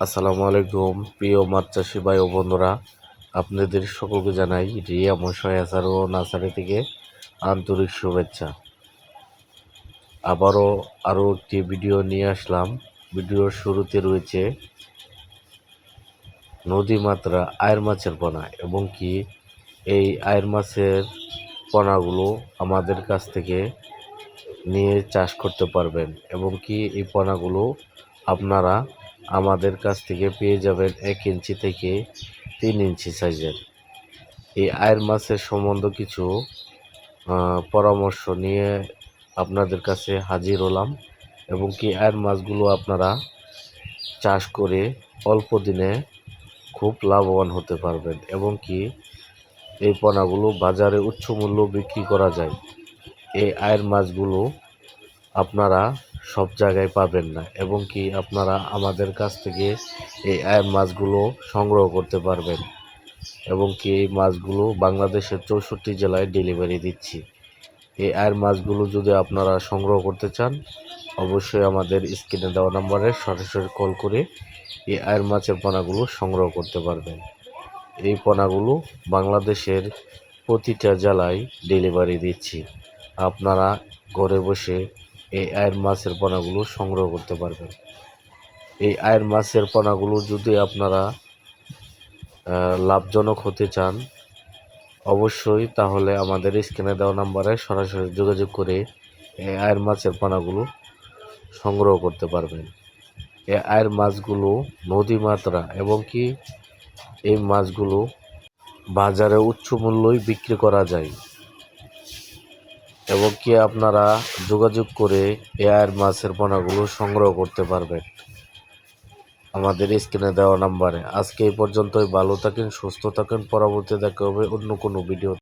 আসসালামু আলাইকুম প্রিয় মাছ চাষি ভাই ও বন্ধুরা, আপনাদের সকলকে জানাই রিয়া মশাই ও নার্সারি থেকে আন্তরিক শুভেচ্ছা। আরও একটি ভিডিও নিয়ে আসলাম। ভিডিওর শুরুতে রয়েছে নদী মাত্রা আয়ের মাছের পোনা, এবং কি এই আয়ের মাছের পোনাগুলো আমাদের কাছ থেকে নিয়ে চাষ করতে পারবেন, এবং কি এই পোনাগুলো আপনারা আমাদের কাছ থেকে পেয়ে যাবেন 1 ইঞ্চি থেকে 3 ইঞ্চি সাইজের। এই আয়ের মাছের সম্বন্ধে কিছু পরামর্শ নিয়ে আপনাদের কাছে হাজির হলাম, এবং কি আয়ের মাছগুলো আপনারা চাষ করে অল্প দিনে খুব লাভবান হতে পারবেন, এবং কি এই পোনাগুলো বাজারে উচ্চ মূল্য বিক্রি করা যায়। এই আয়ের মাছগুলো আপনারা সব জায়গায় পাবেন না, এবং কি আপনারা আমাদের কাছ থেকে এই আয়ের মাছগুলো সংগ্রহ করতে পারবেন, এবং কি এই মাছগুলো বাংলাদেশের 64 জেলায় ডেলিভারি দিচ্ছি। এই আয়ের মাছগুলো যদি আপনারা সংগ্রহ করতে চান, অবশ্যই আমাদের স্ক্রিনে দেওয়া নম্বরে সরাসরি কল করে এই আয়ের মাছের পোনাগুলো সংগ্রহ করতে পারবেন। এই পোনাগুলো বাংলাদেশের প্রতিটা জেলায় ডেলিভারি দিচ্ছি। আপনারা ঘরে বসে এই আয়ের মাছের পোনাগুলো সংগ্রহ করতে পারবেন। এই আয়ের মাছের পোনাগুলো যদি আপনারা লাভজনক হতে চান, অবশ্যই তাহলে আমাদের স্ক্রিনে দেওয়া নাম্বারে সরাসরি যোগাযোগ করে এই আয়ের মাছের পোনাগুলো সংগ্রহ করতে পারবেন। এই আয়ের মাছগুলো নদী মাত্রা, এবং কি এই মাছগুলো বাজারে উচ্চ মূল্যই বিক্রি করা যায়, এবং কি আপনারা যোগাযোগ করে এই আয়ের মাছের পোনাগুলো সংগ্রহ করতে পারবেন আমাদের স্ক্রিনে দেওয়া নাম্বারে। আজকে এই পর্যন্তই। ভালো থাকেন, সুস্থ থাকেন। পরবর্তী দেখা হবে অন্য কোনো ভিডিও।